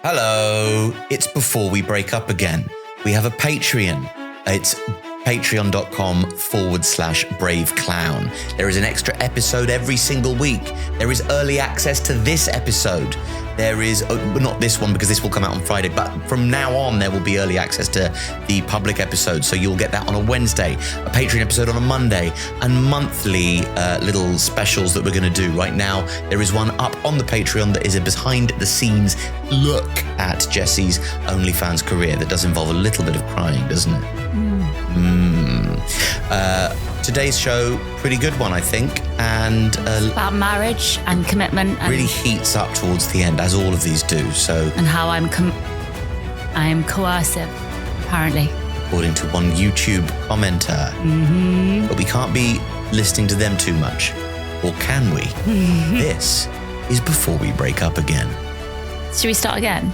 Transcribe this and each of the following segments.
Hello, it's Before We Break Up Again. We have a Patreon. It's patreon.com/braveclown. There is an extra episode every single week. There is early access to this episode. There is, not this one because this will come out on Friday, but from now on there will be early access to the public episode. So you'll get that on a Wednesday, a Patreon episode on a Monday, and monthly little specials that we're going to do. Right now, there is one up on the Patreon that is a behind the scenes look at Jessie's OnlyFans career that does involve a little bit of crying, doesn't it? Today's show, pretty good one, I think. And about marriage and commitment. And really heats up towards the end, as all of these do. So, and how I'm coercive, apparently. According to one YouTube commenter. Mm-hmm. But we can't be listening to them too much. Or can we? This is Before We Break Up Again. Should we start again?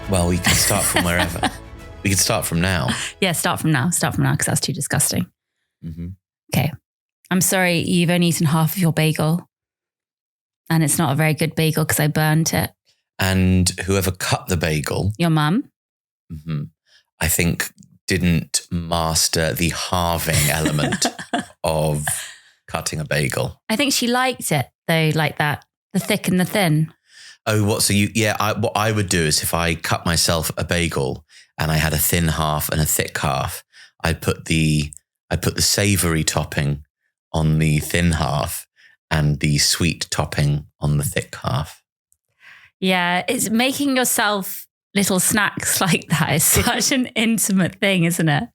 Well, we can start from wherever. We can start from now. Yeah, start from now. Start from now, because that's too disgusting. Mm-hmm. Okay. I'm sorry, you've only eaten half of your bagel. And it's not a very good bagel because I burnt it. And whoever cut the bagel... Your mum? Mm-hmm, I think didn't master the halving element of cutting a bagel. I think she liked it, though, like that. The thick and the thin. Oh, what? So what I would do is if I cut myself a bagel and I had a thin half and a thick half, I'd put the savoury topping on the thin half and the sweet topping on the thick half. Yeah, it's making yourself little snacks like that is such an intimate thing, isn't it?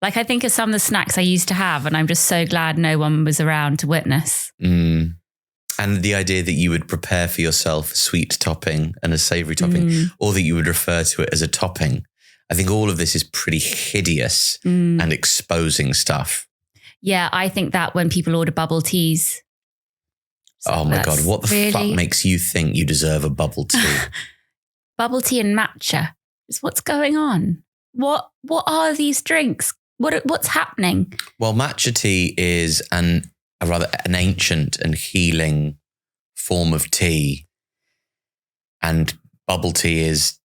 Like, I think of some of the snacks I used to have and I'm just so glad no one was around to witness. Mm. And the idea that you would prepare for yourself a sweet topping and a savoury topping, or that you would refer to it as a topping. I think all of this is pretty hideous and exposing stuff. Yeah, I think that when people order bubble teas. So oh my God, what the fuck makes you think you deserve a bubble tea? Bubble tea and matcha. What's going on? What are these drinks? What's happening? Well, matcha tea is an ancient and healing form of tea. And bubble tea is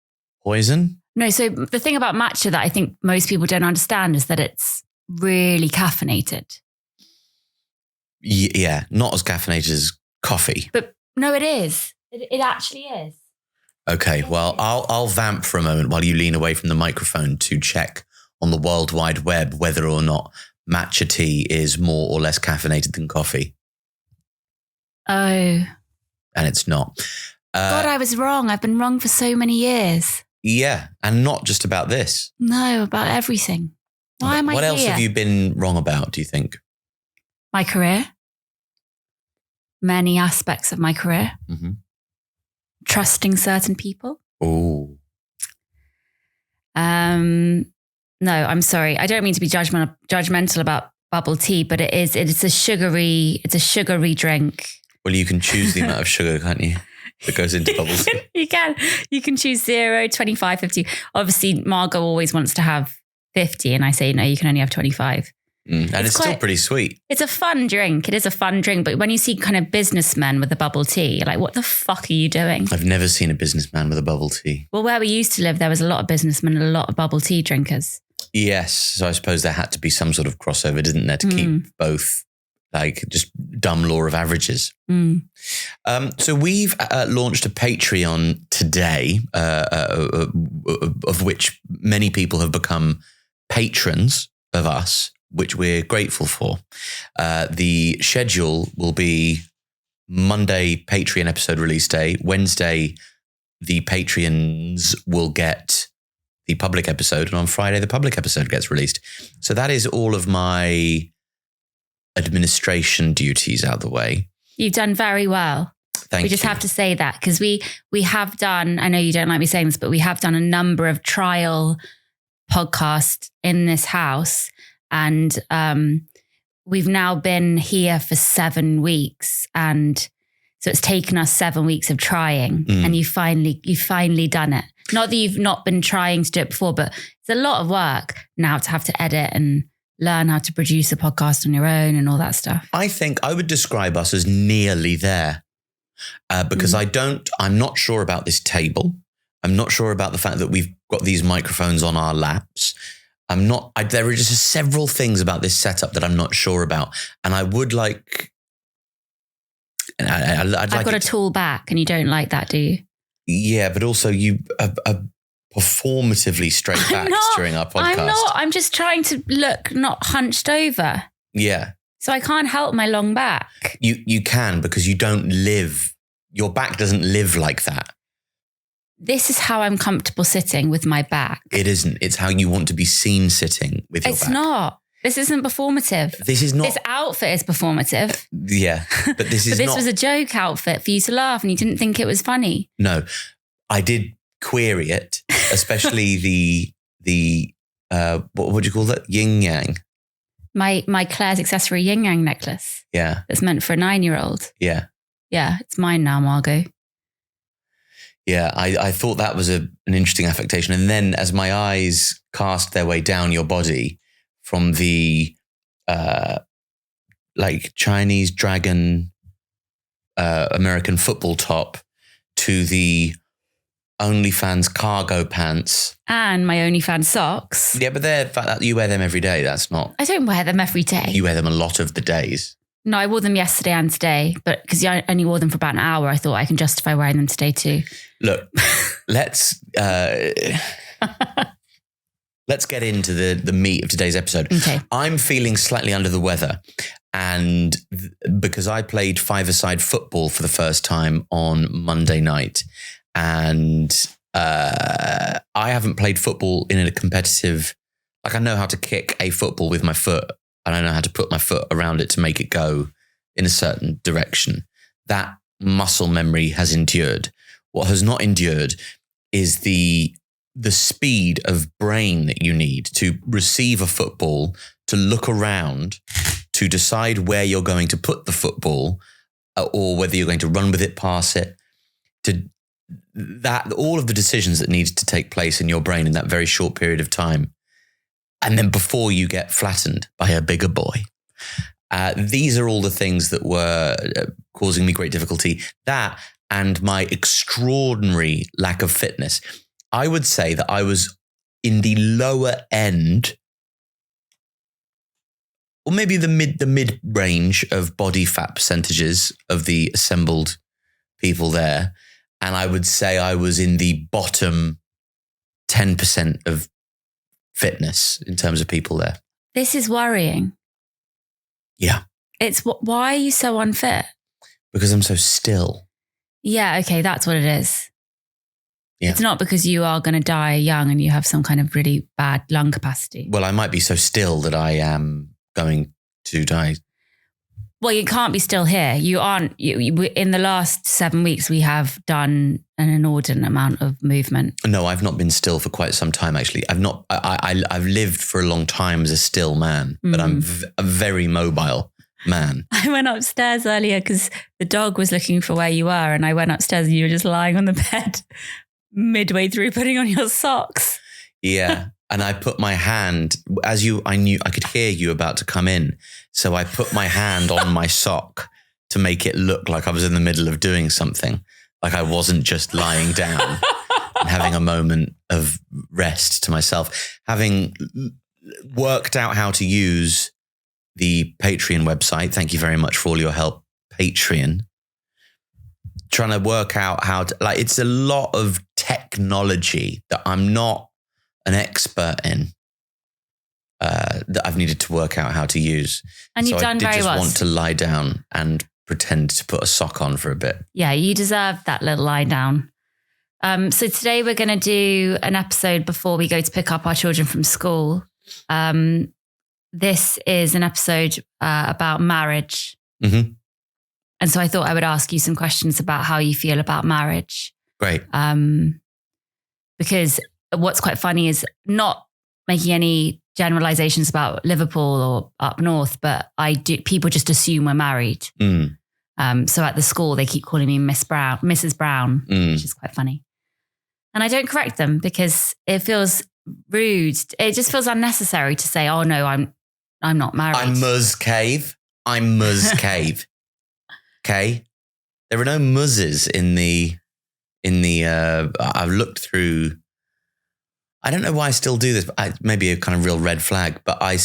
poison? No, so the thing about matcha that I think most people don't understand is that it's really caffeinated. Yeah, not as caffeinated as coffee. But no, it is. It actually is. Okay, well, I'll vamp for a moment while you lean away from the microphone to check on the World Wide Web whether or not matcha tea is more or less caffeinated than coffee. Oh. And it's not. God, I was wrong. I've been wrong for so many years. Yeah, and not just about this. No, about everything. Why am I here? What else have you been wrong about, do you think? My career. Many aspects of my career. Mm-hmm. Trusting certain people. Oh. No, I'm sorry. I don't mean to be judgmental about bubble tea, but it's a sugary drink. Well, you can choose the amount of sugar, can't you? That goes into bubble tea. You can choose 0, 25, 50. Obviously, Margot always wants to have 50 and I say, no, you can only have 25. And it's still pretty sweet. It's a fun drink. It is a fun drink. But when you see kind of businessmen with a bubble tea, you're like, what the fuck are you doing? I've never seen a businessman with a bubble tea. Well, where we used to live, there was a lot of businessmen and a lot of bubble tea drinkers. Yes. So I suppose there had to be some sort of crossover, didn't there, to keep both, like, just dumb law of averages. So we've launched a Patreon today, of which many people have become patrons of us, which we're grateful for. The schedule will be Monday, Patreon episode release day. Wednesday, the Patreons will get the public episode. And on Friday, the public episode gets released. So that is all of my administration duties out the way. You've done very well. Thank you. We just have to say that because we have done, I know you don't like me saying this, but we have done a number of trial podcasts in this house. And we've now been here for 7 weeks. And so it's taken us 7 weeks of trying and you've finally done it. Not that you've not been trying to do it before, but it's a lot of work now to have to edit and learn how to produce a podcast on your own and all that stuff. I think I would describe us as nearly there because I'm not sure about this table. I'm not sure about the fact that we've got these microphones on our laps. There are just several things about this setup that I'm not sure about. And I would like... I've got a tall back and you don't like that, do you? Yeah, but also you are performatively straight back during our podcast. I'm not. I'm just trying to look not hunched over. Yeah. So I can't help my long back. You can, because you don't live... Your back doesn't live like that. This is how I'm comfortable sitting with my back. It isn't. It's how you want to be seen sitting with your back. It's not. This isn't performative. This is not. This outfit is performative. Yeah, but this is but this not. was a joke outfit for you to laugh and you didn't think it was funny. No, I did query it, especially the what would you call that? Yin yang. My Claire's accessory yin yang necklace. Yeah. That's meant for a 9-year-old. Yeah. Yeah, it's mine now, Margot. Yeah, I thought that was an interesting affectation. And then as my eyes cast their way down your body from the like Chinese dragon American football top to the OnlyFans cargo pants. And my OnlyFans socks. Yeah, but you wear them every day. That's not... I don't wear them every day. You wear them a lot of the days. No, I wore them yesterday and today, but because I only wore them for about an hour, I thought I can justify wearing them today too. Look, let's get into the meat of today's episode. Okay. I'm feeling slightly under the weather, and because I played five-a-side football for the first time on Monday night, and I haven't played football in a competitive... Like, I know how to kick a football with my foot, and I know how to put my foot around it to make it go in a certain direction. That muscle memory has endured. What has not endured is the speed of brain that you need to receive a football, to look around, to decide where you're going to put the football, or whether you're going to run with it, pass it, all of the decisions that need to take place in your brain in that very short period of time. And then before you get flattened by a bigger boy. These are all the things that were causing me great difficulty. That and my extraordinary lack of fitness. I would say that I was in the lower end, or maybe the mid range of body fat percentages of the assembled people there. And I would say I was in the bottom 10% of fitness in terms of people there. This is worrying. Yeah. Why are you so unfit? Because I'm so still. Yeah, okay, that's what it is. Yeah. It's not because you are going to die young and you have some kind of really bad lung capacity. Well, I might be so still that I am going to die. Well, you can't be still here. You aren't. In the last 7 weeks, we have done an inordinate amount of movement. No, I've not been still for quite some time, actually. I've lived for a long time as a still man, but I'm a very mobile man. I went upstairs earlier because the dog was looking for where you were, and I went upstairs and you were just lying on the bed midway through putting on your socks. Yeah. And I put my hand, I knew I could hear you about to come in. So I put my hand on my sock to make it look like I was in the middle of doing something. Like I wasn't just lying down and having a moment of rest to myself. Having worked out how to use the Patreon website. Thank you very much for all your help, Patreon. Trying to work out how to, it's a lot of technology that I'm not an expert in, that I've needed to work out how to use. And you've done very well. I did just want to lie down and pretend to put a sock on for a bit. Yeah, you deserve that little lie down. So today we're going to do an episode before we go to pick up our children from school. This is an episode about marriage. Mm-hmm. And so I thought I would ask you some questions about how you feel about marriage. Great. Because what's quite funny is not making any generalizations about Liverpool or up north, but people just assume we're married. Mm. So at the school, they keep calling me Mrs. Brown, which is quite funny. And I don't correct them because it feels rude. It just feels unnecessary to say, oh no, I'm not married. I'm Muzz Cave. I'm Muzz Cave. Okay. There are no muzzes in the I've looked through, I don't know why I still do this, but maybe a kind of real red flag, but I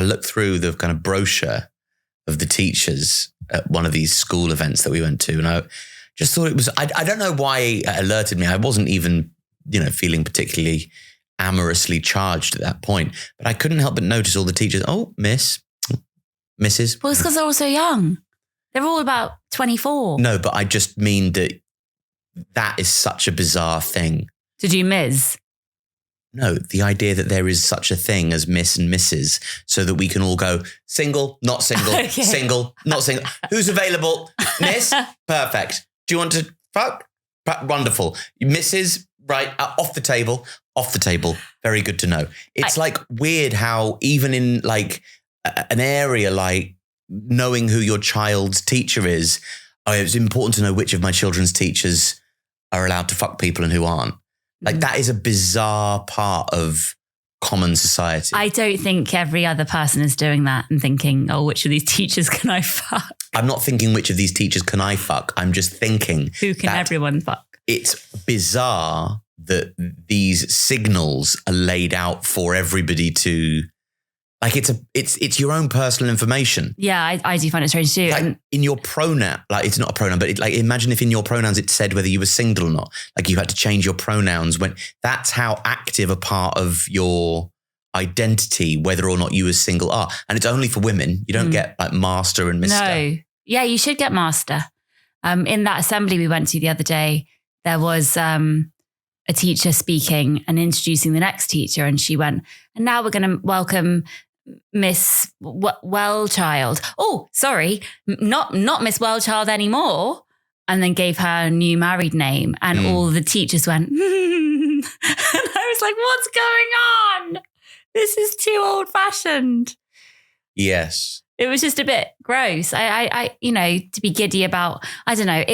looked through the kind of brochure of the teachers at one of these school events that we went to. And I just thought it was, I don't know why it alerted me. I wasn't even, feeling particularly amorously charged at that point, but I couldn't help but notice all the teachers. Oh, Mrs. Well, it's because they're all so young. They're all about 24. No, but I just mean that is such a bizarre thing. To do Ms. No, the idea that there is such a thing as Miss and Mrs. so that we can all go single, not single, Okay. single, not single. Who's available? Miss? Perfect. Do you want to fuck? Wonderful. Mrs. Right. Off the table. Very good to know. It's weird how even in an area like knowing who your child's teacher is, it's important to know which of my children's teachers are allowed to fuck people and who aren't. That is a bizarre part of common society. I don't think every other person is doing that and thinking, oh, which of these teachers can I fuck? I'm not thinking which of these teachers can I fuck. I'm just thinking who can everyone fuck? It's bizarre that these signals are laid out for everybody to, it's your own personal information. Yeah, I do find it strange too. In your pronoun, it's not a pronoun, but imagine if in your pronouns it said whether you were single or not. You had to change your pronouns when that's how active a part of your identity, whether or not you as single are. And it's only for women. You don't get master and mister. No. Yeah, you should get master. In that assembly we went to the other day, there was a teacher speaking and introducing the next teacher. And she went, and now we're going to welcome Miss Wellchild. Oh, sorry, not Miss Wellchild anymore. And then gave her a new married name. And all the teachers went, and I was like, what's going on? This is too old fashioned. Yes. It was just a bit gross. I to be giddy about, I don't know.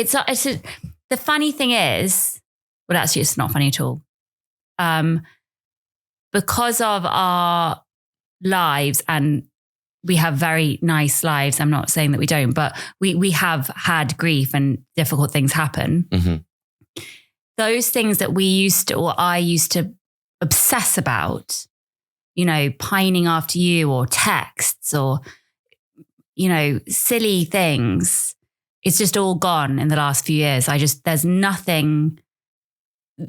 The funny thing is, well, actually it's not funny at all. Because of our lives, and we have very nice lives. I'm not saying that we don't, but we have had grief and difficult things happen. Mm-hmm. Those things that I used to obsess about, pining after you or texts or, silly things. It's just all gone in the last few years. There's nothing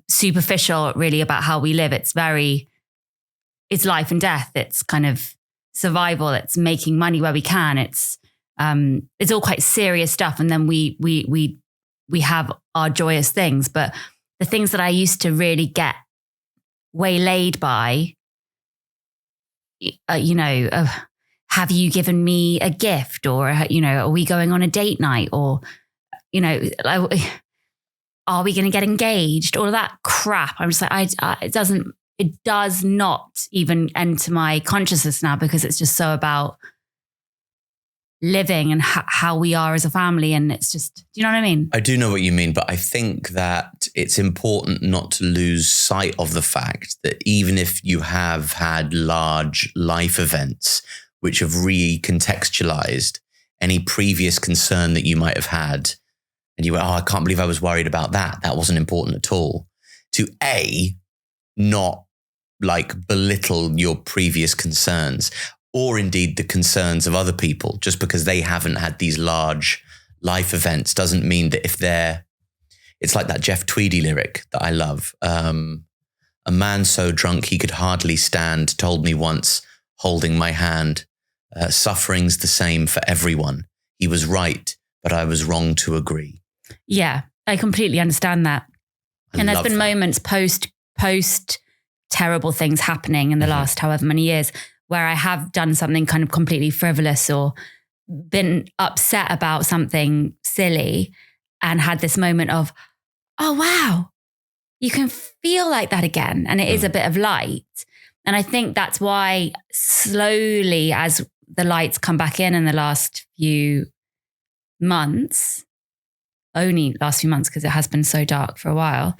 superficial really about how we live. It's life and death. It's kind of survival. It's making money where we can. It's all quite serious stuff. And then we have our joyous things, but the things that I used to really get waylaid by, have you given me a gift, or, are we going on a date night, or, are we going to get engaged? All of that crap. I'm just like, it does not even enter my consciousness now, because it's just so about living and how we are as a family. And it's just, do you know what I mean? I do know what you mean, but I think that it's important not to lose sight of the fact that even if you have had large life events which have recontextualized any previous concern that you might have had, and you went, oh, I can't believe I was worried about that. That wasn't important at all. To not belittle your previous concerns, or indeed the concerns of other people, just because they haven't had these large life events doesn't mean that it's like that Jeff Tweedy lyric that I love. A man so drunk he could hardly stand told me once, holding my hand, suffering's the same for everyone. He was right, but I was wrong to agree. Yeah, I completely understand that. And there's been moments post terrible things happening in the last however many years where I have done something kind of completely frivolous or been upset about something silly and had this moment of, oh, wow, you can feel like that again. And it is a bit of light. And I think that's why slowly, as the lights come back in the last few months, only last few months, because it has been so dark for a while,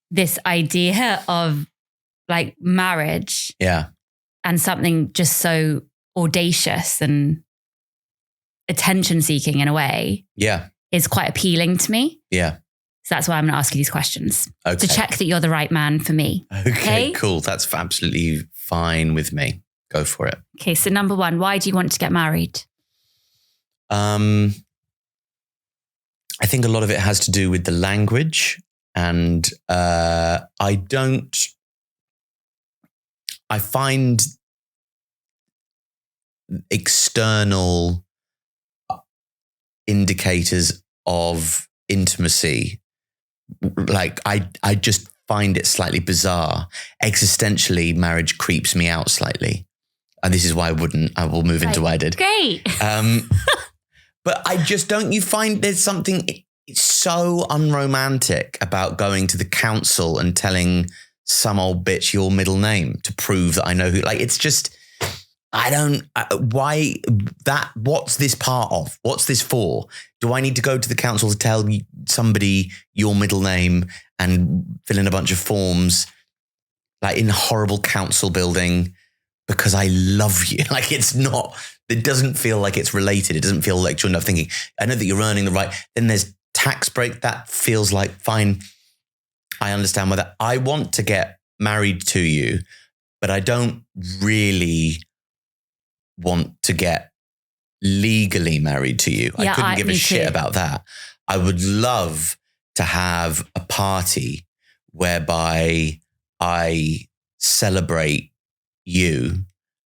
this idea of marriage. Yeah. And something just so audacious and attention seeking in a way. Yeah. Is quite appealing to me. Yeah. So that's why I'm going to ask you these questions. Okay. To check that you're the right man for me. Okay, cool. That's absolutely fine with me. Go for it. Okay, so number one, why do you want to get married? I think a lot of it has to do with the language, and I find external indicators of intimacy, like I just find it slightly bizarre. Existentially, marriage creeps me out slightly. And this is why I will move into why I did. Great. But I just don't, you find there's something so unromantic about going to the council and telling some old bitch your middle name to prove that I know who, like, it's just, what's this part of? What's this for? Do I need to go to the council to tell somebody your middle name and fill in a bunch of forms, like in a horrible council building, because I love you? Like, it doesn't feel like it's related. It doesn't feel like you're thinking, I know that you're earning the right. Then there's tax break. That feels like fine. I understand whether I want to get married to you, but I don't really want to get legally married to you. Yeah, I couldn't give a shit too. about that. I would love to have a party whereby I celebrate you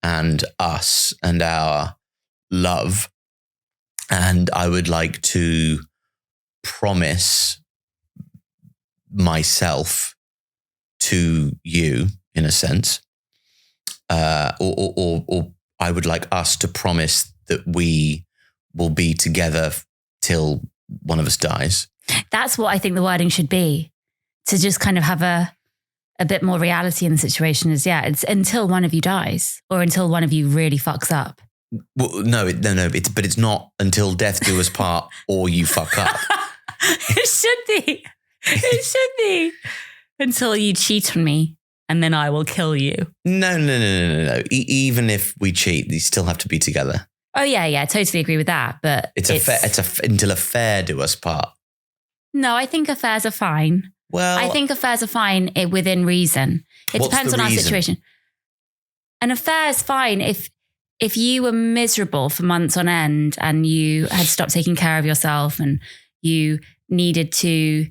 and us and our love. And I would like to promise myself to you, in a sense, or I would like us to promise that we will be together till one of us dies. That's what I think the wording should be, to just kind of have a bit more reality in the situation. Is it's until one of you dies or until one of you really fucks up. Well, no, but it's not until death do us part or you fuck up. It should be. It should be. Until you cheat on me and then I will kill you. No. Even if we cheat, you still have to be together. Oh yeah, totally agree with that. But it's until affair do us part. No, I think affairs are fine. Well, I think affairs are fine within reason. It depends on our situation. An affair is fine if you were miserable for months on end and you had stopped taking care of yourself and you needed to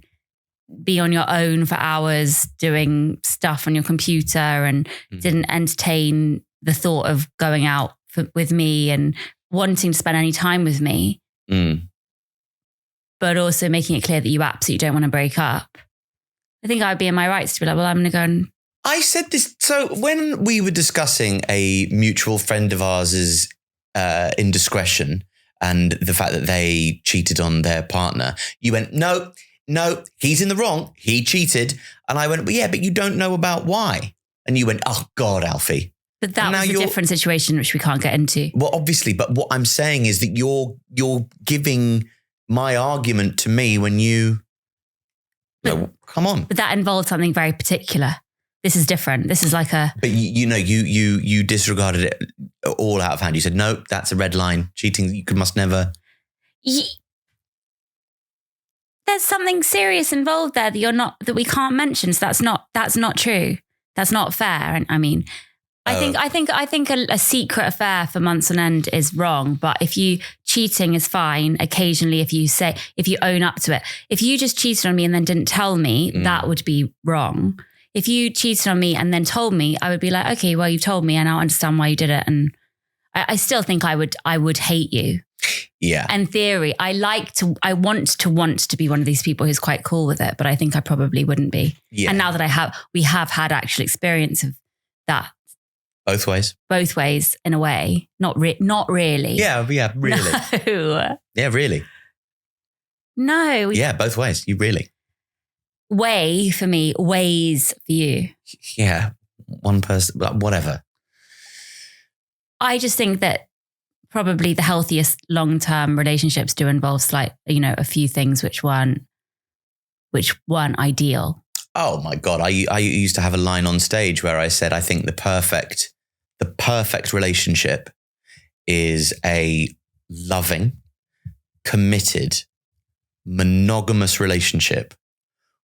be on your own for hours doing stuff on your computer and didn't entertain the thought of going out with me and wanting to spend any time with me, but also making it clear that you absolutely don't want to break up. I think I'd be in my rights to be like, well, I'm going to go and... I said this. So when we were discussing a mutual friend of ours' indiscretion and the fact that they cheated on their partner, you went, no, he's in the wrong. He cheated. And I went, well, yeah, but you don't know about why. And you went, oh God, Alfie. But that was a different situation, which we can't get into. Well, obviously, but what I'm saying is that you're giving my argument to me when you... come on. But that involved something very particular. This is different. This is like a... But you disregarded it all out of hand. You said, no, that's a red line. Cheating, you must never... There's something serious involved there that we can't mention. So that's not true. That's not fair. And I mean, I think a secret affair for months on end is wrong. But cheating is fine. Occasionally, if you own up to it, if you just cheated on me and then didn't tell me, that would be wrong. If you cheated on me and then told me, I would be like, okay, well, you told me and I understand why you did it. And I still think I would hate you. Yeah. In theory, I want to be one of these people who's quite cool with it, but I think I probably wouldn't be. Yeah. And now that we have had actual experience of that. Both ways in a way. Not really. Yeah, really. No. Yeah, really. No. Yeah, both ways. You really. Way for me, ways for you. Yeah, one person, whatever. I just think that probably the healthiest long-term relationships do involve a few things which weren't ideal. Oh my God. I used to have a line on stage where I said, I think the perfect relationship is a loving, committed, monogamous relationship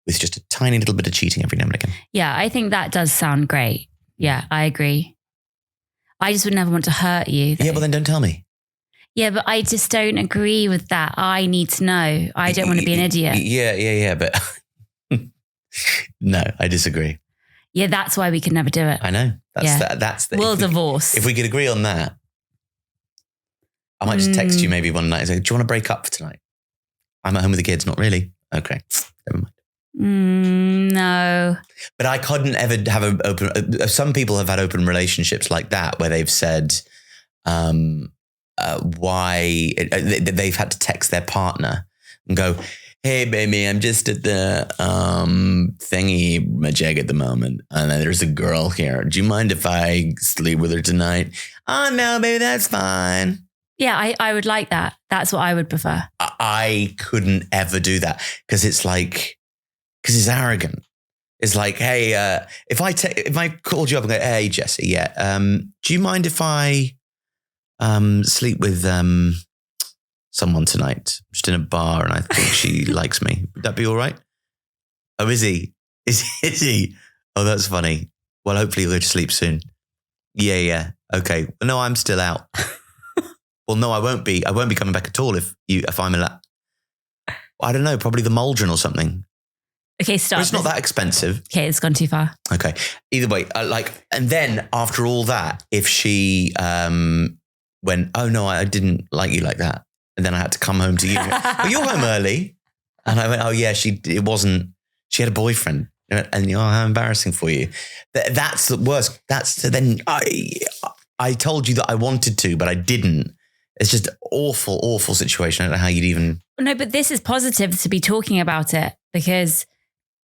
with just a tiny little bit of cheating every now and again. Yeah, I think that does sound great. Yeah, I agree. I just would never want to hurt you, though. Yeah, well then don't tell me. Yeah, but I just don't agree with that. I need to know. I don't want to be an idiot. Yeah. But no, I disagree. Yeah, that's why we can never do it. I know. We'll divorce. If we could agree on that, I might just text you maybe one night and say, do you want to break up for tonight? I'm at home with the kids. Not really. Okay. Never mind. No. But I couldn't ever have an open... some people have had open relationships like that where they've said why... they've had to text their partner and go, hey, baby, I'm just at the thingy majig at the moment. And then there's a girl here. Do you mind if I sleep with her tonight? Oh, no, baby, that's fine. Yeah, I would like that. That's what I would prefer. I couldn't ever do that because it's arrogant. It's like, hey, if I called you up and go, hey, Jessie, do you mind if I sleep with someone tonight? I'm just in a bar and I think she likes me. Would that be all right? Oh, is he? Is he? Oh, that's funny. Well, hopefully he'll go to sleep soon. Yeah. Okay. Well, no, I'm still out. Well, no, I won't be. I won't be coming back at all if I'm I don't know, probably the Maldron or something. Okay, stop. But it's not that expensive. Okay, it's gone too far. Okay. Either way, and then after all that, if she went, oh no, I didn't like you like that, and then I had to come home to you. Well, you're home early, and I went, oh yeah, she had a boyfriend, and how embarrassing for you. That's the worst. Then I told you that I wanted to, but I didn't. It's just awful, awful situation. I don't know how you'd even... No, but this is positive to be talking about it because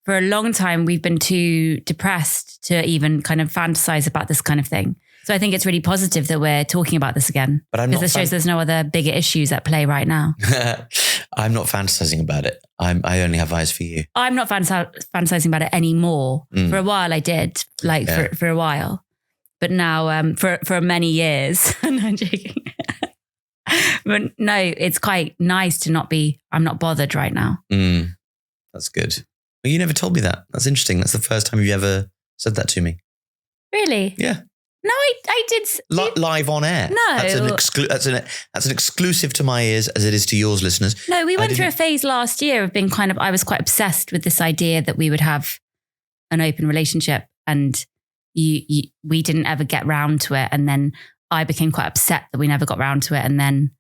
for a long time we've been too depressed to even kind of fantasize about this kind of thing. So I think it's really positive that we're talking about this again. But I'm because it shows there's no other bigger issues at play right now. I'm not fantasizing about it. I only have eyes for you. I'm not fantasizing about it anymore. For a while I did, for a while. But now for many years, no, I'm joking. But no, it's quite nice to not be, I'm not bothered right now. That's good. Well, you never told me that. That's interesting. That's the first time you've ever said that to me. Really? Yeah. No, I did. Live on air. No. That's an exclusive to my ears as it is to yours, listeners. No, we went through a phase last year of being I was quite obsessed with this idea that we would have an open relationship and we didn't ever get round to it. And then I became quite upset that we never got round to it. And then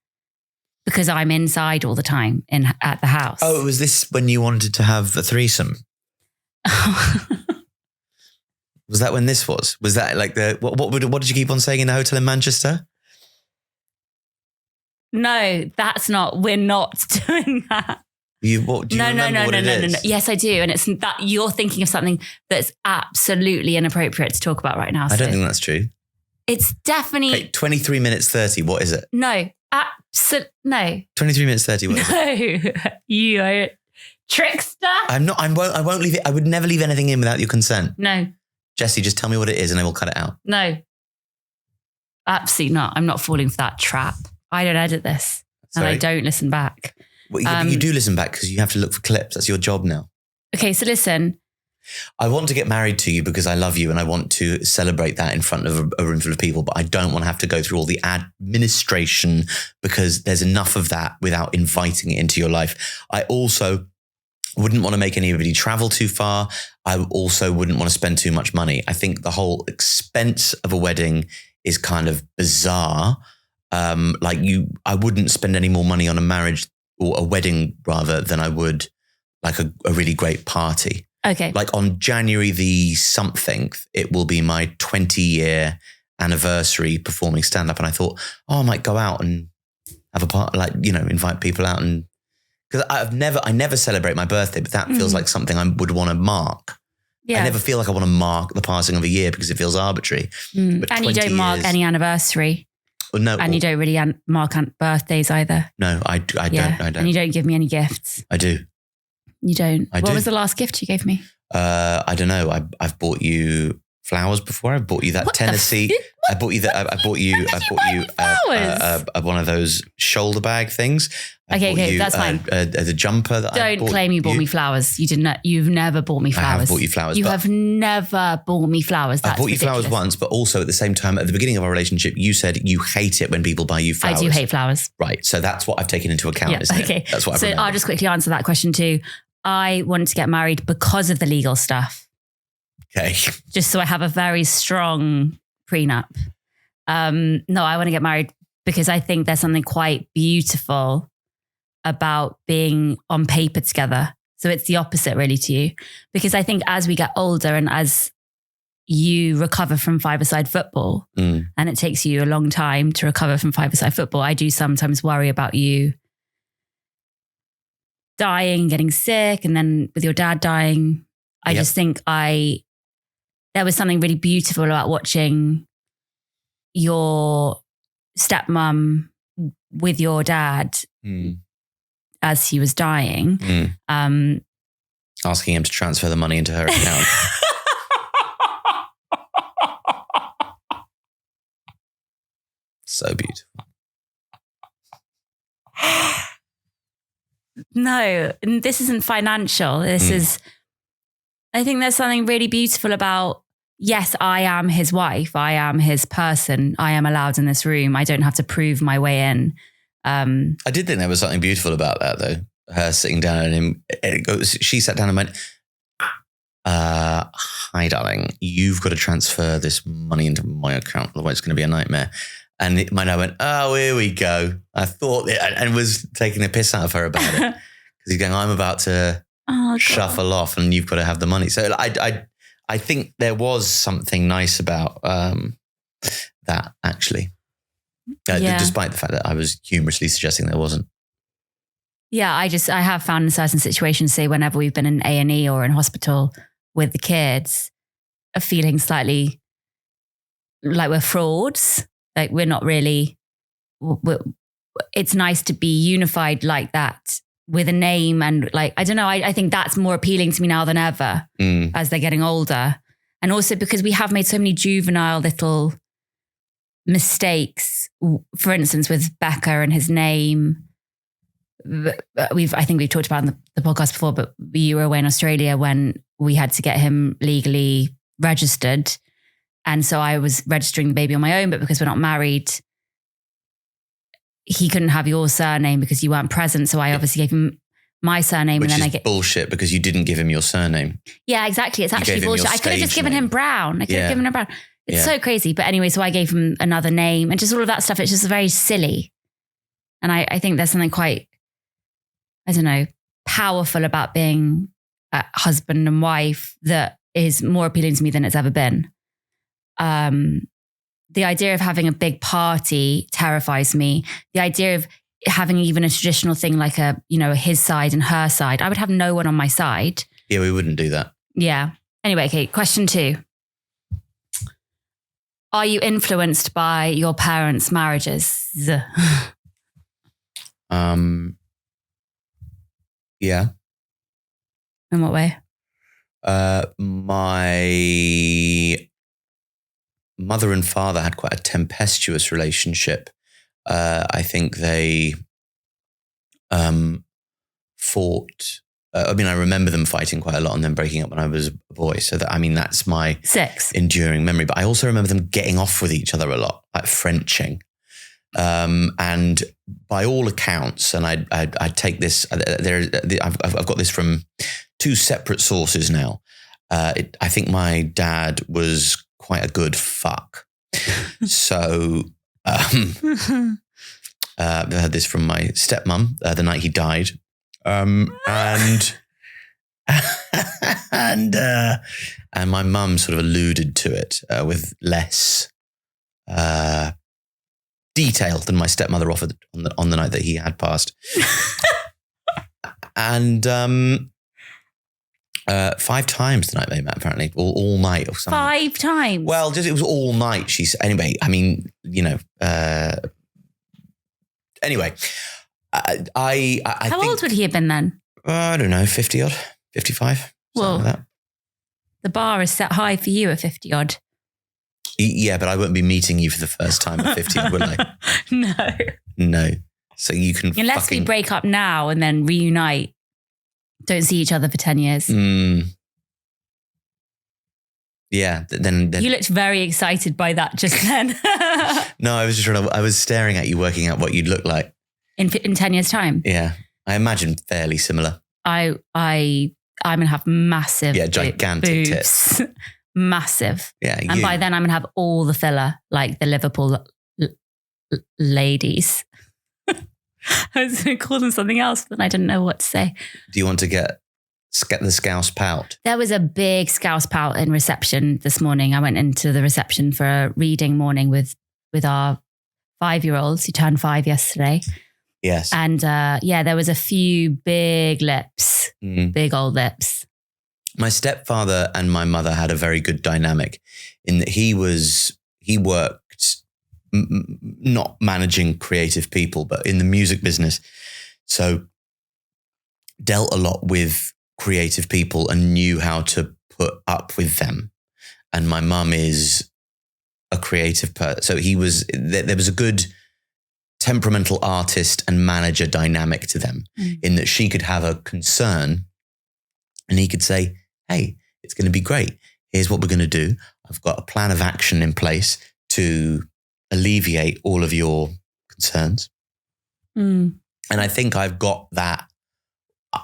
because I'm inside all the time at the house. Oh, was this when you wanted to have a threesome? Was that when this was? Was that like what did you keep on saying in the hotel in Manchester? No, that's not. We're not doing that. Do you remember what it is? No. Yes, I do. And it's that you're thinking of something that's absolutely inappropriate to talk about right now. I don't think that's true. It's definitely... Okay, 23 minutes 30. What is it? No, no. 23 minutes 30. What is it? No, you are a trickster. I'm not. I won't leave it. I would never leave anything in without your consent. No. Jessie, just tell me what it is and I will cut it out. No. Absolutely not. I'm not falling for that trap. I don't edit this. Sorry? And I don't listen back. Well, you do listen back because you have to look for clips. That's your job now. Okay, so listen. I want to get married to you because I love you and I want to celebrate that in front of a room full of people, but I don't want to have to go through all the administration because there's enough of that without inviting it into your life. I also wouldn't want to make anybody travel too far. I also wouldn't want to spend too much money. I think the whole expense of a wedding is kind of bizarre. I wouldn't spend any more money on a marriage or a wedding rather than I would like a really great party. Okay. Like on January the something, it will be my 20-year anniversary performing stand-up. And I thought, I might go out and have a party, invite people out. And because I never celebrate my birthday, but that feels like something I would want to mark. Yeah. I never feel like I want to mark the passing of a year because it feels arbitrary. But and you don't mark any anniversary. Well, no. And you don't really mark birthdays either. No, I don't. And you don't give me any gifts. I do. You don't. What was the last gift you gave me? I don't know. I've bought you flowers before. I bought you that What the Tennessee. I bought you that. I bought you flowers? One of those shoulder bag things. Okay, that's fine. The jumper that I bought. Don't claim you bought me flowers. You didn't. You've never bought me flowers. I have bought you flowers. You have never bought me flowers. That's I bought you flowers once, but also at the same time, at the beginning of our relationship, you said you hate it when people buy you flowers. I do hate flowers. Right. So that's what I've taken into account. Yeah, Isn't okay. It? That's what So I'll just quickly answer that question too. I wanted to get married because of the legal stuff. Okay. Just so I have a very strong prenup. No, I want to get married because I think there's something quite beautiful about being on paper together. So it's the opposite really to you. Because I think as we get older and as you recover from five-a-side football, and it takes you a long time to recover from five-a-side football, I do sometimes worry about you dying, getting sick, and then with your dad dying. I just think there was something really beautiful about watching your stepmom with your dad as he was dying. Asking him to transfer the money into her account. So beautiful. No, this isn't financial. This is, I think there's something really beautiful about, yes, I am his wife. I am his person. I am allowed in this room. I don't have to prove my way in. I did think there was something beautiful about that though. Her sitting down and she sat down and went, hi darling, you've got to transfer this money into my account. Otherwise it's going to be a nightmare. And my dad went, oh, here we go. I thought it, and was taking a piss out of her about it. Because he's going, I'm about to shuffle off and you've got to have the money. So I think there was something nice about that actually. Despite the fact that I was humorously suggesting there wasn't. Yeah, I have found in certain situations, say whenever we've been in A&E or in hospital with the kids, a feeling slightly like we're frauds. Like we're not really, it's nice to be unified like that with a name. And like, I don't know, I think that's more appealing to me now than ever as they're getting older. And also because we have made so many juvenile little mistakes. For instance, with Becca and his name, I think we've talked about in the podcast before, but you were away in Australia when we had to get him legally registered. And so I was registering the baby on my own, but because we're not married, he couldn't have your surname because you weren't present. So I obviously gave him my surname. Which and then is bullshit because you didn't give him your surname. Yeah, exactly. It's actually bullshit. I could have just given him Brown. It's so crazy. But anyway, so I gave him another name and just all of that stuff. It's just very silly. And I think there's something quite, I don't know, powerful about being a husband and wife that is more appealing to me than it's ever been. The idea of having a big party terrifies me. The idea of having even a traditional thing like his side and her side, I would have no one on my side. Yeah, we wouldn't do that. Yeah. Anyway, okay, question 2. Are you influenced by your parents' marriages? Yeah. In what way? My mother and father had quite a tempestuous relationship. I think they fought. I remember them fighting quite a lot and then breaking up when I was a boy. So that's my 6 enduring memory. But I also remember them getting off with each other a lot, like Frenching. And by all accounts, and I take this. I've got this from 2 separate sources now. I think my dad was quite a good fuck. So I heard this from my stepmom the night he died, and my mum sort of alluded to it with less detail than my stepmother offered on the night that he had passed. And 5 times the night they met, apparently, all night or something. 5 times? Well, it was all night. She said. Anyway, anyway, How old would he have been then? I don't know, 50 odd, 55. Well, like that. The bar is set high for you at 50 odd. Yeah, but I won't be meeting you for the first time at 50, will I? No. So you can unless we break up now and then reunite, don't see each other for 10 years. Yeah, then you looked very excited by that just then. No, I was staring at you working out what you'd look like. In 10 years' time? Yeah, I imagine fairly similar. I'm going to have massive gigantic boobs. tits. Massive. Yeah. And by then I'm going to have all the filler, like the Liverpool ladies. I was going to call them something else, but I didn't know what to say. Do you want to get the scouse pout? There was a big scouse pout in reception this morning. I went into the reception for a reading morning with our 5-year-olds who turned 5 yesterday. Yes. And there was a few big lips, big old lips. My stepfather and my mother had a very good dynamic in that he worked not managing creative people, but in the music business. So dealt a lot with creative people and knew how to put up with them. And my mum is a creative person. So there was a good temperamental artist and manager dynamic to them in that she could have a concern and he could say, hey, it's going to be great. Here's what we're going to do. I've got a plan of action in place to alleviate all of your concerns. And I think I've got that.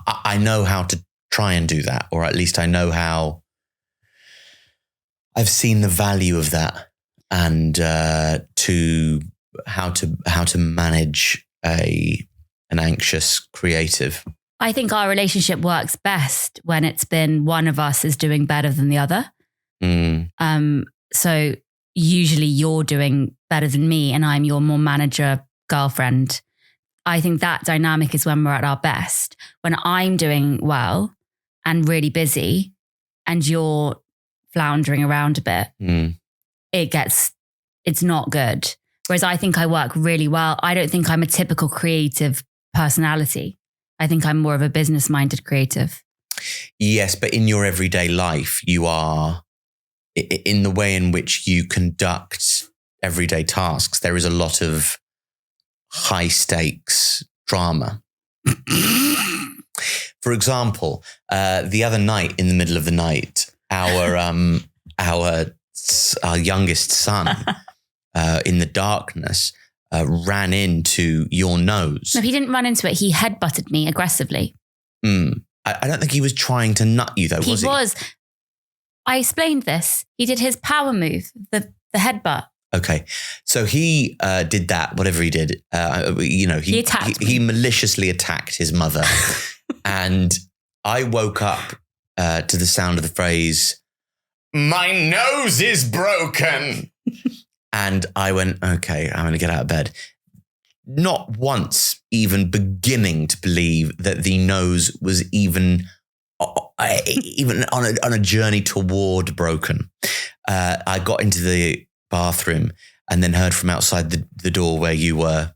I know how to try and do that, or at least I know how I've seen the value of that and how to manage an anxious creative. I think our relationship works best when it's been one of us is doing better than the other. So usually you're doing better than me and I'm your more manager girlfriend. I think that dynamic is when we're at our best. When I'm doing well and really busy and you're floundering around a bit, it's not good. Whereas I think I work really well. I don't think I'm a typical creative personality. I think I'm more of a business-minded creative. Yes, but in your everyday life, you are, in the way in which you conduct everyday tasks, there is a lot of high-stakes drama. For example, the other night, in the middle of the night, our youngest son, in the darkness, ran into your nose. No, he didn't run into it. He headbutted me aggressively. I don't think he was trying to nut you, though, was he? He was. I explained this. He did his power move, the headbutt. Okay. So he did that, whatever he did. He attacked me. He maliciously attacked his mother. And I woke up to the sound of the phrase, "My nose is broken." And I went, okay, I'm going to get out of bed. Not once even beginning to believe that the nose was even on a journey toward broken. I got into the bathroom and then heard from outside the door where you were,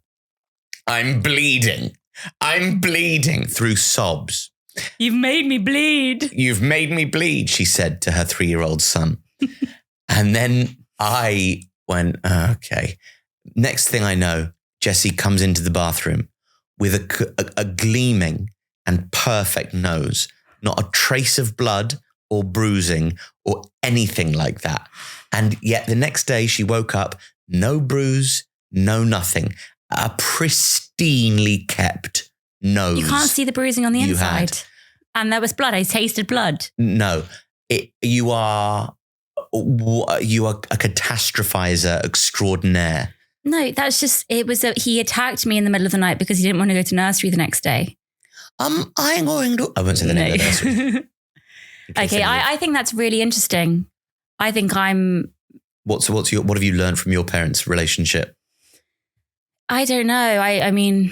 I'm bleeding through sobs. You've made me bleed. You've made me bleed, she said to her 3-year-old son. And then I went, okay. Next thing I know, Jessie comes into the bathroom with a gleaming and perfect nose, not a trace of blood or bruising or anything like that. And yet the next day she woke up, no bruise, no nothing, a pristinely kept nose. You can't see the bruising on the inside. And there was blood. I tasted blood. No, you are a catastrophizer extraordinaire. No, that's just, he attacked me in the middle of the night because he didn't want to go to nursery the next day. I'm going to, I won't say the name of the nursery. Okay, I think that's really interesting. I think what have you learned from your parents' relationship? I don't know. I mean,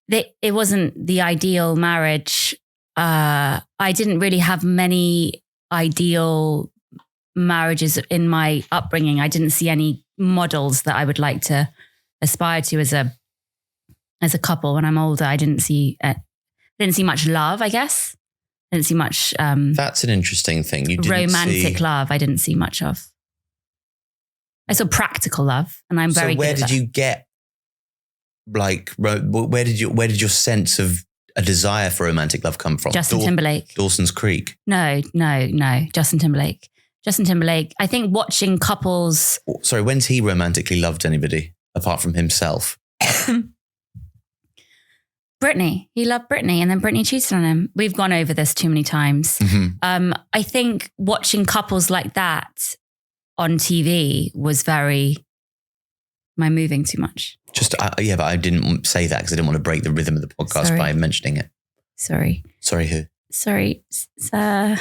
it wasn't the ideal marriage. I didn't really have many ideal marriages in my upbringing. I didn't see any models that I would like to aspire to as a couple. When I'm older, I didn't see much love, I guess. Didn't see much. That's an interesting thing. You didn't romantic love. I didn't see much of. I saw practical love, and I'm very. So where good at did you get? Like, where did your sense of a desire for romantic love come from? Justin Timberlake. Dawson's Creek. No. Justin Timberlake. I think watching couples. Sorry, when's he romantically loved anybody apart from himself? Britney. He loved Britney, and then Britney cheated on him. We've gone over this too many times. Mm-hmm. I think watching couples like that on TV was very. Am I moving too much? But I didn't say that because I didn't want to break the rhythm of the podcast by mentioning it. Sorry. Sorry, who? Sorry, sir.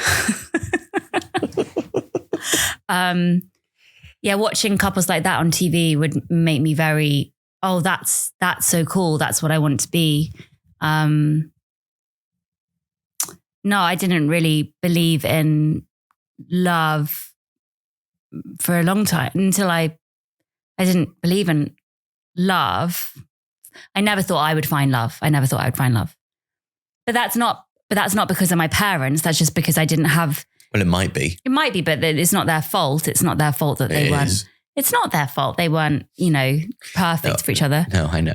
Watching couples like that on TV would make me very, that's so cool. That's what I want to be. No, I didn't really believe in love for a long time until I didn't believe in love. I never thought I would find love. But that's not because of my parents. That's just because I didn't have. Well, it might be. It might be, but it's not their fault. It's not their fault that they weren't. It's not their fault. They weren't, perfect for each other. No, I know.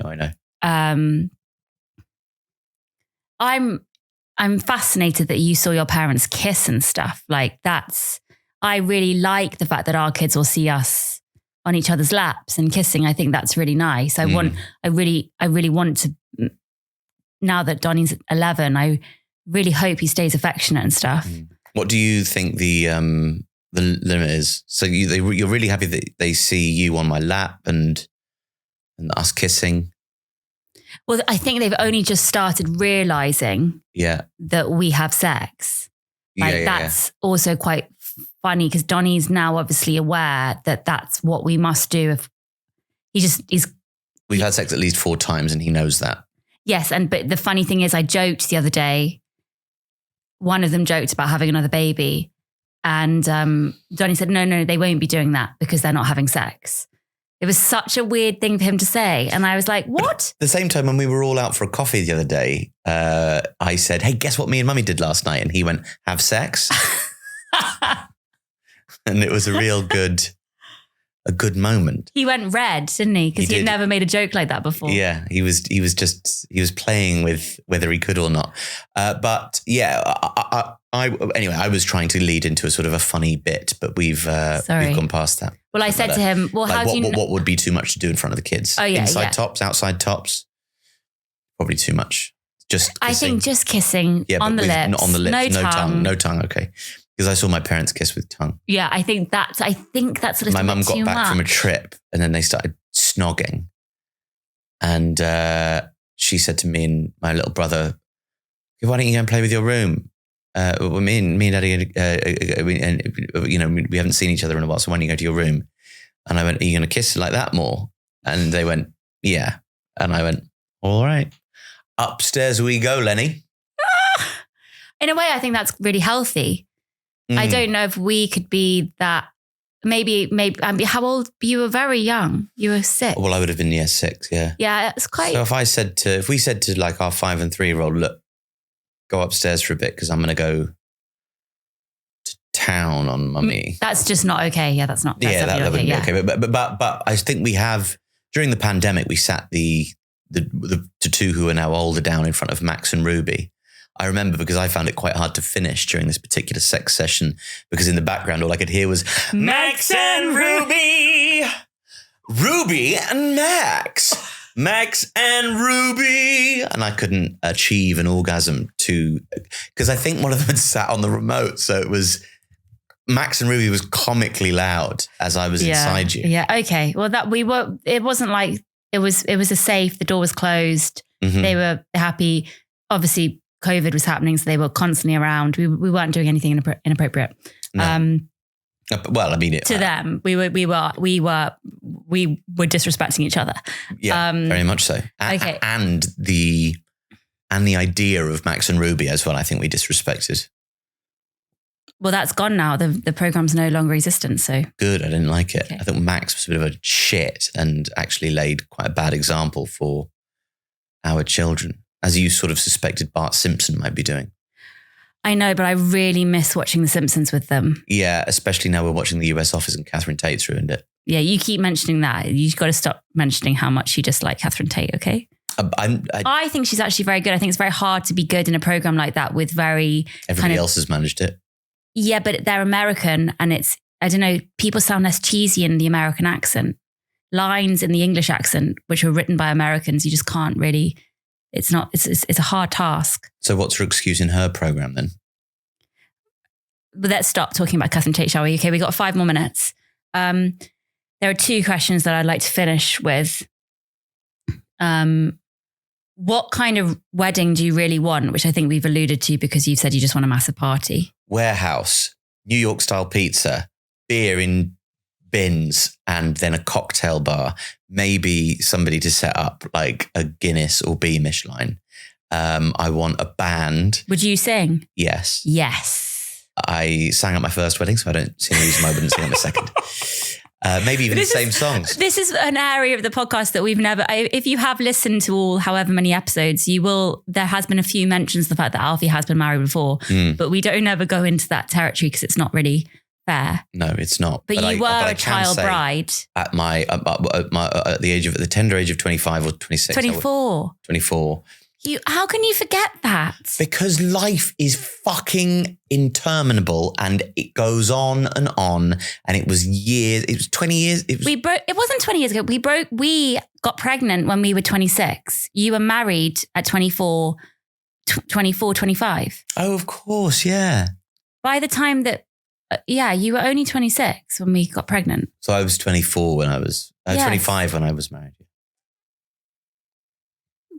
I'm fascinated that you saw your parents kiss and stuff. Like I really like the fact that our kids will see us on each other's laps and kissing. I think that's really nice. I really want to, now that Donnie's 11, I really hope he stays affectionate and stuff. What do you think the limit is? So you're really happy that they see you on my lap and us kissing? Well, I think they've only just started realizing that we have sex. That's also quite funny because Donnie's now obviously aware that that's what we must do. If we've had sex at least 4 times and he knows that. Yes. But the funny thing is I joked the other day, one of them joked about having another baby and Donnie said, no, they won't be doing that because they're not having sex. It was such a weird thing for him to say. And I was like, what? At the same time, when we were all out for a coffee the other day, I said, hey, guess what me and mummy did last night? And he went, have sex? And it was a real good moment. He went red, didn't he? Because he'd never made a joke like that before. Yeah, he was playing with whether he could or not. But yeah, I was trying to lead into a sort of a funny bit, but we've gone past that. Well, I said to him, well, how do you know? What would be too much to do in front of the kids? Oh, yeah. Inside tops, outside tops? Probably too much. Just kissing. I think just kissing on the lips. Not on the lips, no tongue. No tongue, okay. Because I saw my parents kiss with tongue. Yeah, I think that's a little bit too much. My mum got back from a trip and then they started snogging. And she said to me and my little brother, why don't you go and play with your room? Me and Daddy, we haven't seen each other in a while, so why don't you go to your room? And I went, are you going to kiss like that more? And they went, yeah. And I went, all right. Upstairs we go, Lenny. In a way, I think that's really healthy. I don't know if we could be that. Maybe. How old? You were very young. You were 6. Well, I would have been 6. Yeah. Yeah, it's quite. So if we said to like our 5 and 3-year-old, look, go upstairs for a bit because I'm going to go to town on mummy. That's just not okay. Yeah, that's not. That wouldn't be okay. But I think we have during the pandemic we sat the 2 who are now older down in front of Max and Ruby. I remember because I found it quite hard to finish during this particular sex session because in the background all I could hear was Max and Ruby, Ruby and Max, Max and Ruby. And I couldn't achieve an orgasm because I think one of them had sat on the remote. So it was Max and Ruby was comically loud as I was inside you. Yeah. Okay. Well, it wasn't like it was a safe, the door was closed. Mm-hmm. They were happy. Obviously, COVID was happening, so they were constantly around. We weren't doing anything inappropriate. No. Well, I mean, to them, we were disrespecting each other. Yeah, very much so. Okay, and the idea of Max and Ruby as well, I think we disrespected. Well, that's gone now. The program's no longer existent. So good. I didn't like it. Okay. I think Max was a bit of a shit and actually laid quite a bad example for our children, as you sort of suspected Bart Simpson might be doing. I know, but I really miss watching The Simpsons with them. Yeah, especially now we're watching the US Office and Catherine Tate's ruined it. Yeah, you keep mentioning that. You've got to stop mentioning how much you dislike Catherine Tate, okay? I think she's actually very good. I think it's very hard to be good in a program like that with everybody else has managed it. Yeah, but they're American and it's, I don't know, people sound less cheesy in the American accent. Lines in the English accent, which were written by Americans, you just can't really, it's a hard task. So what's her excuse in her program then? But let's stop talking about Catherine Tate, shall we? Okay, we got 5 more minutes. There are 2 questions that I'd like to finish with. What kind of wedding do you really want? Which I think we've alluded to because you said you just want a massive party. Warehouse, New York style pizza, beer in bins, and then a cocktail bar. Maybe somebody to set up like a Guinness or Beamish line. I want a band. Would you sing? Yes. Yes. I sang at my first wedding, so I don't see any reason why I wouldn't sing at my second. Maybe even the same songs. This is an area of the podcast that we've never, if you have listened to all however many episodes, there has been a few mentions of the fact that Alfie has been married before, but we don't ever go into that territory because it's not really fair. No, it's not. But you were a child bride. At the tender age of 25 or 26. 24. 24. How can you forget that? Because life is fucking interminable and it goes on, and it was years. It was 20 years. It wasn't 20 years ago. We got pregnant when we were 26. You were married at 24, 25. Oh, of course. Yeah. By the time that, you were only 26 when we got pregnant. So I was 24 when I was, 25 when I was married.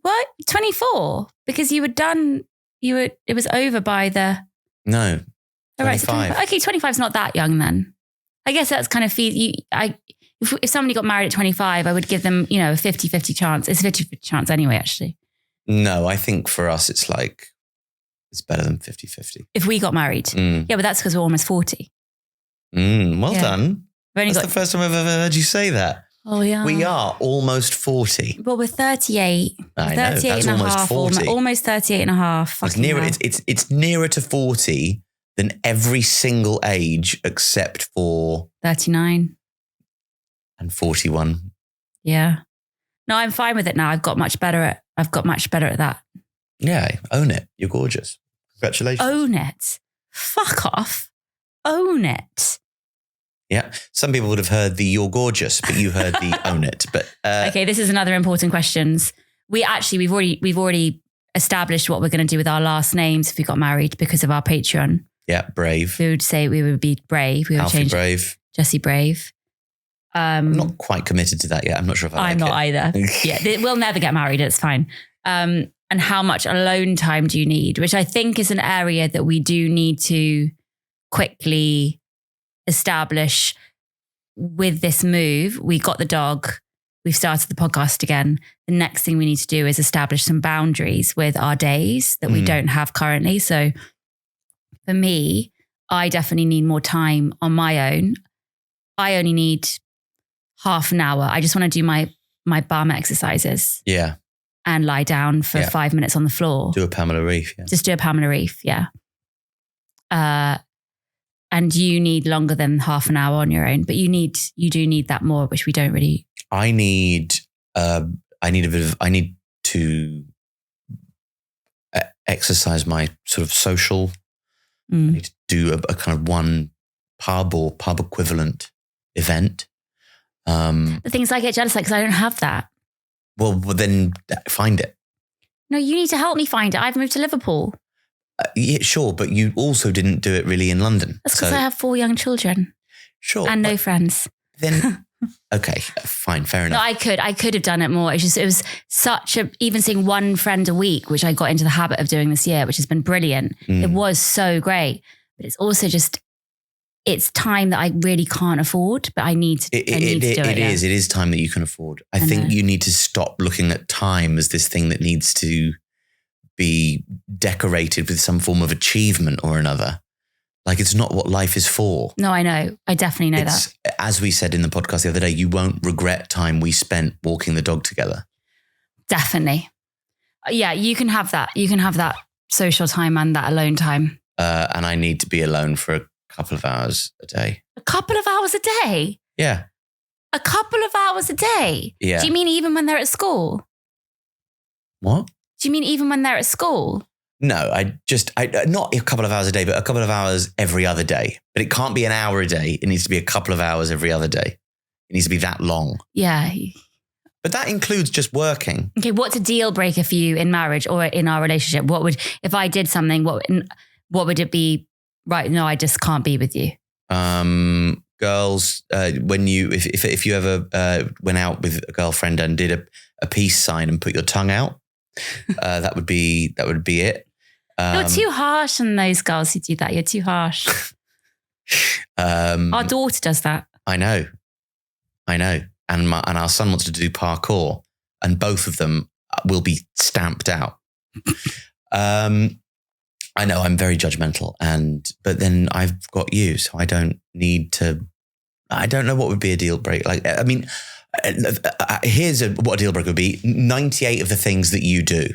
What? 24? Because you were done, it was over by the... No, 25. Okay, 25 is not that young then. I guess that's kind of... If somebody got married at 25, I would give them, a 50-50 chance. It's a 50-50 chance anyway, actually. No, I think for us, it's better than 50-50. If we got married. Yeah, but that's because we're almost 40. Well done. That's the first time I've ever heard you say that. Oh, yeah. We are almost 40. Well, we're 38. I know, that's almost 40. Almost 38 and a half. It's nearer to 40 than every single age except for 39 and 41. Yeah. No, I'm fine with it now. I've got much better at that. Yeah, own it. You're gorgeous. Congratulations. Own it. Fuck off. Own it. Yeah. Some people would have heard the "you're gorgeous," but you heard the "own it." But okay, this is another important question. We've already established what we're going to do with our last names if we got married because of our Patreon. Yeah, Brave. We would say we would be Brave. We would Alfie change Brave. Jessie Brave. I'm not quite committed to that yet. I'm not sure if I'm not either. Yeah, we'll never get married. It's fine. And how much alone time do you need? Which I think is an area that we do need to quickly establish with this move. We got the dog. We've started the podcast again. The next thing we need to do is establish some boundaries with our days that we don't have currently. So for me, I definitely need more time on my own. I only need half an hour. I just want to do my bum exercises. Yeah. And lie down for 5 minutes on the floor. Do a Pamela Reif. Yeah. Just do a Pamela Reif. Yeah. And you need longer than half an hour on your own, but you do need that more, which we don't really. I need to exercise my sort of social. I need to do a kind of one pub or pub equivalent event. The things I get jealous of because I don't have that. Well, then find it. No, you need to help me find it. I've moved to Liverpool. Yeah, sure, but you also didn't do it really in London. That's because I have 4 young children. Sure. And no friends. Then, okay, fine, fair enough. No, I could have done it more. It was such even seeing one friend a week, which I got into the habit of doing this year, which has been brilliant. It was so great. But it's also just, it's time that I really can't afford, but I need to do it. It is time that you can afford. I think you need to stop looking at time as this thing that needs to be decorated with some form of achievement or another. Like, it's not what life is for. No, I know. I definitely know that. As we said in the podcast the other day, you won't regret time we spent walking the dog together. Definitely. Yeah, you can have that. You can have that social time and that alone time. and I need to be alone for a couple of hours a day. A couple of hours a day? Yeah. A couple of hours a day? Yeah. Do you mean even when they're at school? What? Do you mean even when they're at school? No, I not a couple of hours a day, but a couple of hours every other day. But it can't be an hour a day. It needs to be a couple of hours every other day. It needs to be that long. Yeah. But that includes just working. Okay, what's a deal breaker for you in marriage or in our relationship? What would, if I did something, what would it be? Right, no, I just can't be with you. Girls, when if you ever went out with a girlfriend and did a peace sign and put your tongue out, that would be it. You're too harsh on those girls who do that. You're too harsh. Our daughter does that. I know. And our son wants to do parkour, and both of them will be stamped out. I know I'm very judgmental, but then I've got you, so I don't need to. I don't know what would be a deal breaker. Like, I mean, here's what a deal breaker would be. 98 of the things that you do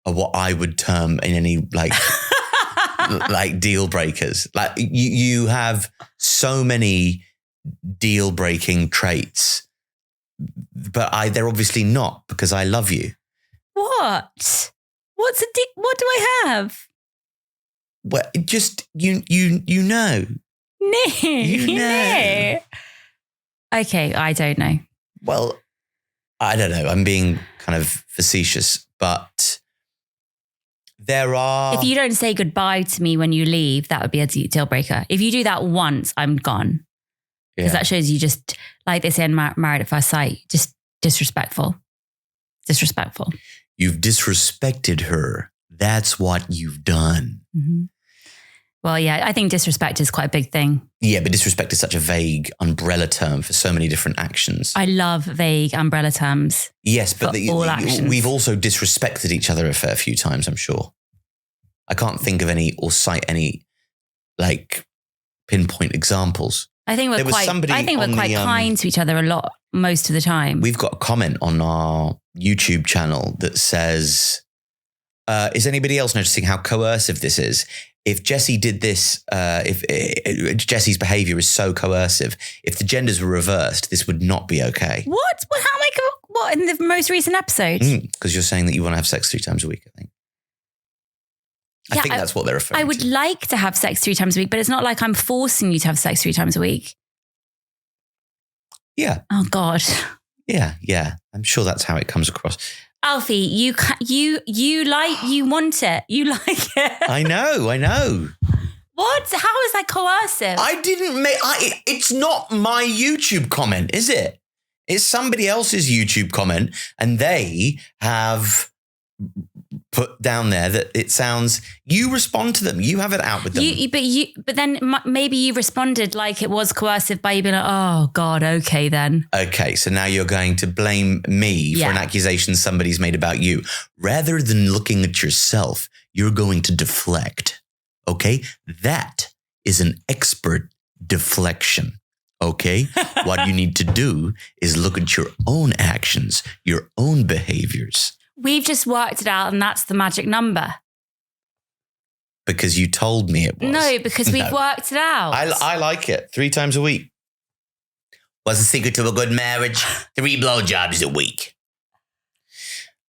are what I would term in any like like deal breakers. Like you have so many deal breaking traits, but they're obviously not, because I love you. What? What do I have? Well, just you know. No. You know. No. Okay, I don't know. Well, I don't know. I'm being kind of facetious, but there are... If you don't say goodbye to me when you leave, that would be a deal breaker. If you do that once, I'm gone. Because that shows you just, like they say in Married at First Sight, just disrespectful. Disrespectful. You've disrespected her. That's what you've done. Mm-hmm. Well, yeah, I think disrespect is quite a big thing. Yeah, but disrespect is such a vague umbrella term for so many different actions. I love vague umbrella terms. Yes, but all actions. We've also disrespected each other a fair few times, I'm sure. I can't think of any or cite any like pinpoint examples. I think we're quite kind to each other a lot, most of the time. We've got a comment on our YouTube channel that says, is anybody else noticing how coercive this is? If Jessie did this, if Jessie's behavior is so coercive, if the genders were reversed, this would not be okay. What? How am I what in the most recent episode? Because you're saying that you want to have sex 3 times a week, I think. I think that's what they're referring to. I would like to have sex 3 times a week, but it's not like I'm forcing you to have sex 3 times a week. Yeah. Oh, God. Yeah. I'm sure that's how it comes across. Alfie, you want it. You like it. I know. What? How is that coercive? It's not my YouTube comment, is it? It's somebody else's YouTube comment, and they have put down there that it sounds, you respond to them, you have it out with them. But then maybe you responded like it was coercive by you being like, oh God, okay then. Okay, so now you're going to blame me for an accusation somebody's made about you. Rather than looking at yourself, you're going to deflect. Okay? That is an expert deflection. Okay? What you need to do is look at your own actions, your own behaviors. We've just worked it out, and that's the magic number. Because you told me it was. No, because we've worked it out. I like it. 3 times a week. What's the secret to a good marriage? 3 blowjobs a week.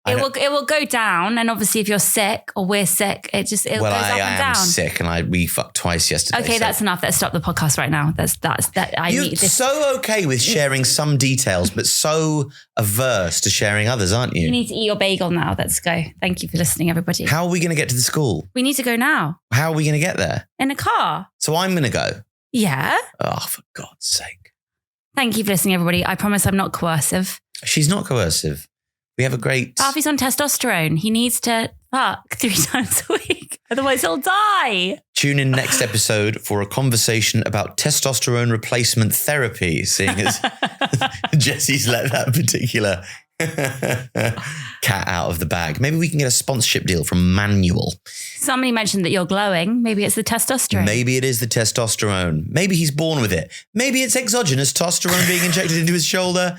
It will go down, and obviously, if you're sick or we're sick, it goes up and down. I am sick, and we fucked twice yesterday. Okay, that's enough. Let's stop the podcast right now. You're so okay with sharing some details, but so averse to sharing others, aren't you? You need to eat your bagel now. Let's go. Thank you for listening, everybody. How are we going to get to the school? We need to go now. How are we going to get there? In a car. So I'm going to go. Yeah. Oh, for God's sake. Thank you for listening, everybody. I promise I'm not coercive. She's not coercive. We have a great... Alfie's on testosterone. He needs to fuck 3 times a week. Otherwise he'll die. Tune in next episode for a conversation about testosterone replacement therapy, seeing as Jessie's let that particular cat out of the bag. Maybe we can get a sponsorship deal from Manual. Somebody mentioned that you're glowing. Maybe it's the testosterone. Maybe it is the testosterone. Maybe he's born with it. Maybe it's exogenous testosterone being injected into his shoulder.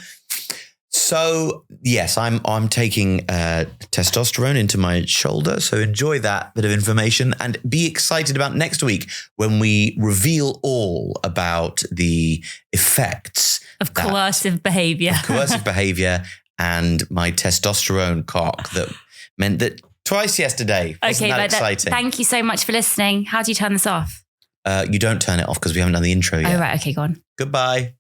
So yes, I'm taking testosterone into my shoulder. So enjoy that bit of information and be excited about next week when we reveal all about the effects of coercive behavior. And my testosterone cock that meant that twice yesterday. Wasn't that exciting? Thank you so much for listening. How do you turn this off? You don't turn it off because we haven't done the intro yet. Oh, right. Okay, go on. Goodbye.